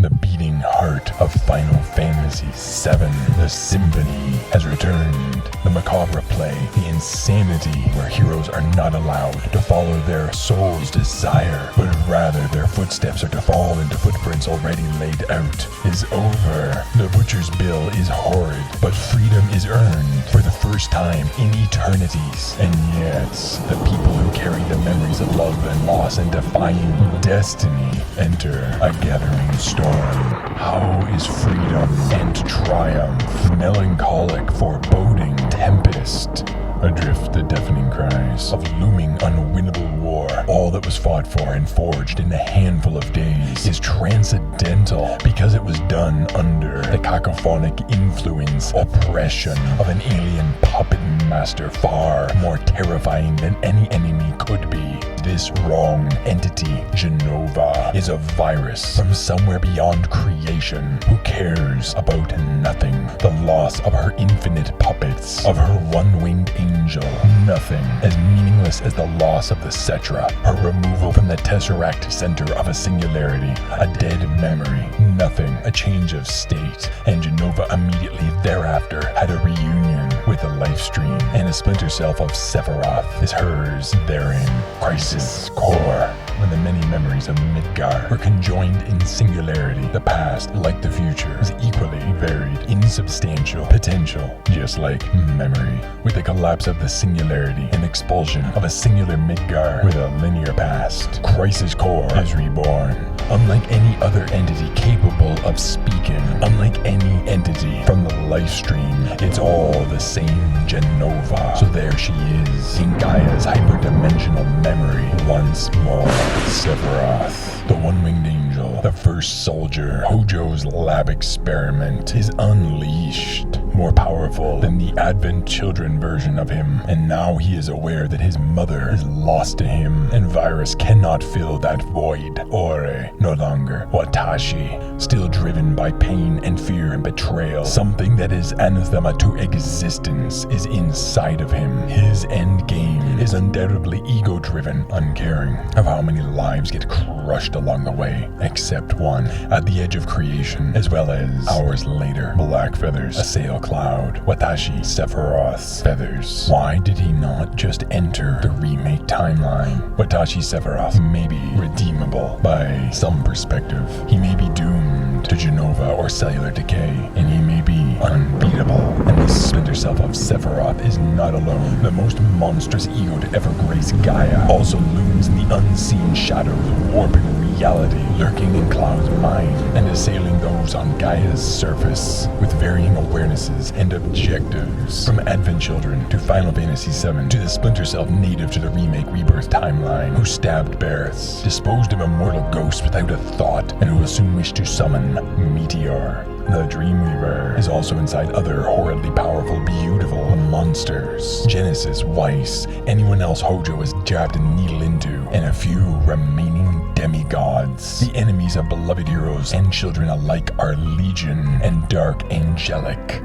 The beating heart of Final Fantasy VII, the Symphony, has returned. The macabre play, the insanity where heroes are not allowed to follow their soul's desire, but rather their footsteps are to fall into footprints already laid out, is over. The butcher's bill is horrid, but freedom is earned for the first time in eternities. And yet, the people who carry the memories of love and loss and defying destiny enter a gathering storm. How is freedom and triumph? Melancholic foreboding tempest. Adrift the deafening cries of looming unwinnable war. All that was fought for and forged in a handful of days is transcendental because it was done under the cacophonic influence, oppression of an alien puppet master far more terrifying than any enemy could be. This wrong entity, Jenova, is a virus from somewhere beyond creation who cares about nothing. The loss of her infinite puppets, of her one-winged angel, nothing as meaningless as the loss of the Cetra, her removal from the Tesseract center of a singularity, a dead memory, nothing, a change of state, and Jenova immediately thereafter had a reunion with the life stream, and a splinter self of Sephiroth is hers therein. Crisis core. When the many memories of Midgar were conjoined in singularity, the past, like the future, was equally varied, insubstantial, potential, just like memory. With the collapse of the singularity and expulsion of a singular Midgar with a linear past, Crisis Core is reborn. Unlike any other entity capable of speaking, unlike any entity from the life stream, it's all the same Jenova. So there she is, in Gaia's hyperdimensional memory, once more. Sephiroth, the one-winged angel, the first soldier, Hojo's lab experiment, is unleashed, more powerful than the Advent Children version of him, and now he is aware that his mother is lost to him, and virus cannot fill that void. Ore, no longer. Watashi, still driven by pain and fear and betrayal, something that is anathema to existence is inside of him. His end game is undoubtedly ego-driven, uncaring of how many lives get crushed along the way, except one, at the edge of creation, as well as, hours later, black feathers assail Cloud, Watashi, Sephiroth's feathers. Why did he not just enter the remake timeline? Watashi Sephiroth may be redeemable by some perspective. He may be doomed to Jenova or cellular decay, and he may be unbeatable. And the splinter self of Sephiroth is not alone. The most monstrous ego to ever grace Gaia also looms in the unseen shadows, warping reality, lurking in Cloud's mind, and assailing those on Gaia's surface with varying awarenesses and objectives. From Advent Children to Final Fantasy VII to the splinter self native to the Remake Rebirth timeline, who stabbed Barret, disposed of immortal ghosts without a thought, and who will soon wish to summon Meteor. The Dreamweaver is also inside other horridly powerful, beautiful monsters. Genesis, Weiss, anyone else Hojo has jabbed a needle into, and a few remaining demigods. The enemies of beloved heroes and children alike are legion and dark angelic.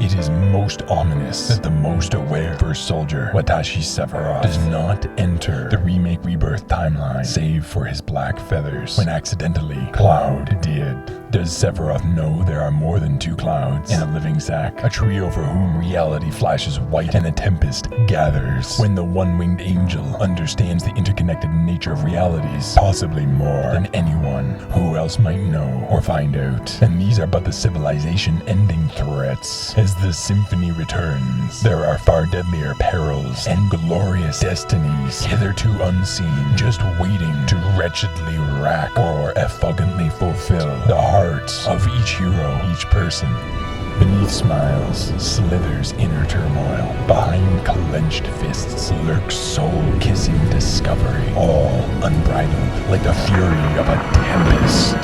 It is most ominous that the most aware first soldier, Watashi Sephiroth, does not enter the Remake Rebirth timeline, save for his black feathers, when accidentally Cloud did. Does Sephiroth know there are more than two Clouds and a living Zack, a trio for whom reality flashes white and a tempest gathers? When the one-winged angel understands the interconnected nature of realities, possibly more than anyone who else might know or find out. And these are but the civilization-ending threats. As the Symphony returns, there are far deadlier perils and glorious destinies hitherto unseen, just waiting to wretchedly rack or effugantly fulfill the heart of each hero, each person. Beneath smiles slithers inner turmoil. Behind clenched fists lurks soul-kissing discovery, all unbridled like the fury of a tempest.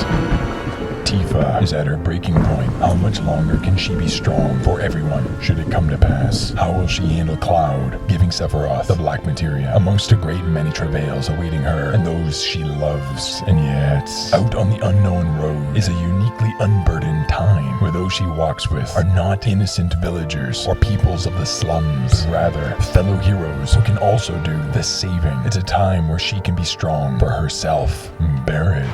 Tifa Jenova is at her breaking point. How much longer can she be strong for everyone should it come to pass? How will she handle Cloud, giving Sephiroth the black materia amongst a great many travails awaiting her and those she loves? And yet, out on the unknown road is a uniquely unburdened time where those she walks with are not innocent villagers or peoples of the slums, but rather fellow heroes who can also do the saving. It's a time where she can be strong for herself. Barret.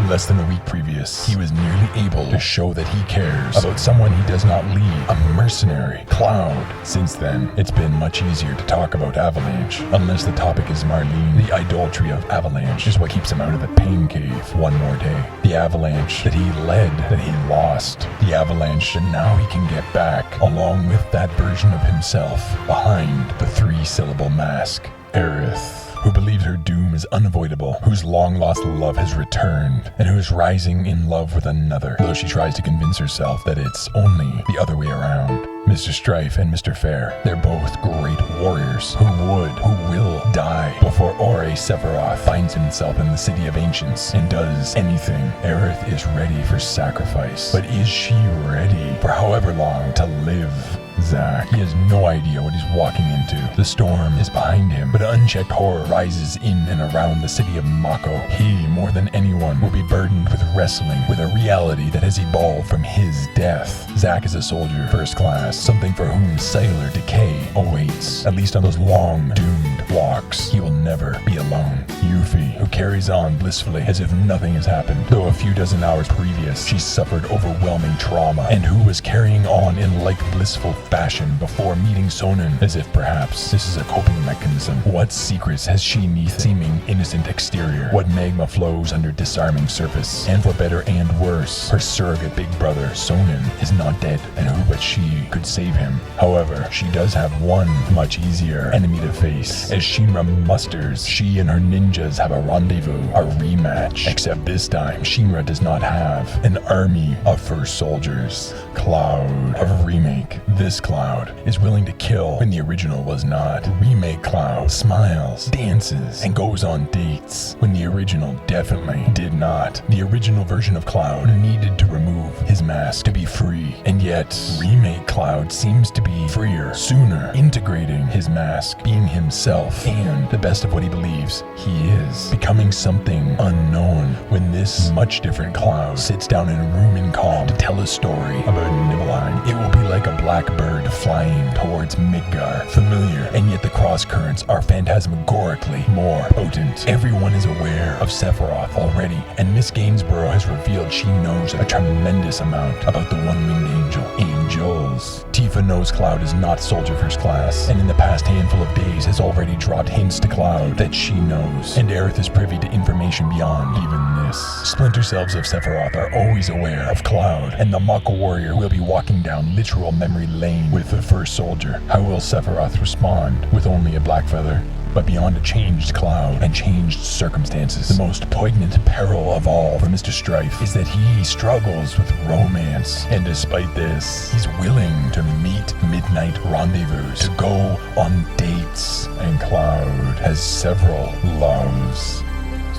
Less than a week previous, he was nearly able to show that he cares about someone he does not leave, a mercenary, Cloud. Since then, it's been much easier to talk about Avalanche, unless the topic is Marlene. The idolatry of Avalanche is what keeps him out of the pain cave one more day. The Avalanche that he led, that he lost. The Avalanche that now he can get back, along with that version of himself behind the 3-syllable mask. Aerith, who believes her doom is unavoidable, whose long-lost love has returned, and who is rising in love with another, though she tries to convince herself that it's only the other way around. Mr. Strife and Mr. Fair, they're both great warriors who will die before Sephiroth finds himself in the City of Ancients and does anything. Aerith is ready for sacrifice, but is she ready for however long to live? Zack, he has no idea what he's walking into. The storm is behind him, but unchecked horror rises in and around the city of Mako. He, more than anyone, will be burdened with wrestling with a reality that has evolved from his death. Zack is a soldier, first class, something for whom cellular decay awaits. At least on those long, doomed walks, he will never be alone. Yuffie, who carries on blissfully as if nothing has happened, though a few dozen hours previous she suffered overwhelming trauma, and who was carrying on in like blissful fashion before meeting Sonnen, as if perhaps this is a coping mechanism. What secrets has she neath seeming innocent exterior? What magma flows under disarming surface? And for better and worse, her surrogate big brother, Sonnen, is not dead, and who but she could save him? However, she does have one much easier enemy to face. As Shinra musters, she and her ninjas have a rendezvous, a rematch. Except this time, Shinra does not have an army of first soldiers. Cloud of Remake. This Cloud is willing to kill when the original was not. Remake Cloud smiles, dances, and goes on dates when the original definitely did not. The original version of Cloud needed to remove his mask to be free, and yet Remake Cloud seems to be freer, sooner, integrating his mask, being himself, and the best of what he believes he is, becoming something unknown. When this much different Cloud sits down in a room in calm to tell a story about Nibelheim, it will be like a black bird flying towards Midgar, familiar, and yet the cross currents are phantasmagorically more potent. Everyone is aware of Sephiroth already, and Miss Gainsborough has revealed she knows a tremendous amount about the one-winged angels. Tifa knows Cloud is not soldier first class, and in the past handful of days has already dropped hints to Cloud that she knows, and Aerith is privy to information beyond even this. Splinter selves of Sephiroth are always aware of Cloud, and the Mako warrior will be walking down literal memory lane with the first soldier. How will Sephiroth respond with only a black feather? But beyond a changed Cloud and changed circumstances, the most poignant peril of all for Mr. Strife is that he struggles with romance, and despite this, he's willing to meet midnight rendezvous, to go on dates, and Cloud has several loves.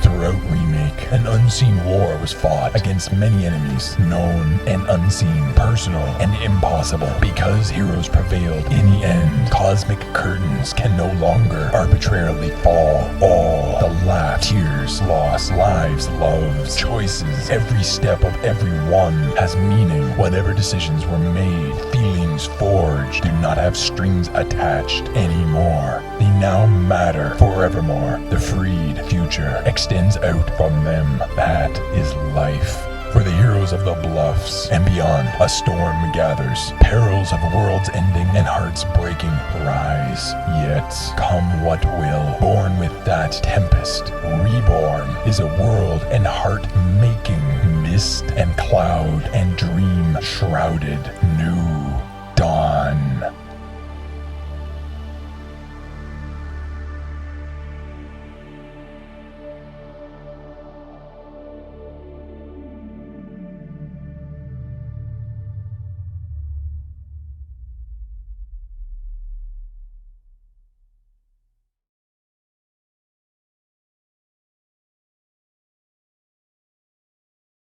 Throughout Remake, an unseen war was fought against many enemies, known and unseen, personal and impossible. Because heroes prevailed in the end, cosmic curtains can no longer arbitrarily fall. All the laugh, tears, loss, lives, loves, choices, every step of everyone has meaning. Whatever decisions were made, feelings forged, do not have strings attached anymore. They now matter forevermore. The freed future extends out from them. That is life. For the heroes of the bluffs and beyond, a storm gathers. Perils of worlds ending and hearts breaking rise. Yet, come what will, born with that tempest, reborn is a world and heart-making, mist and cloud and dream-shrouded new dawn.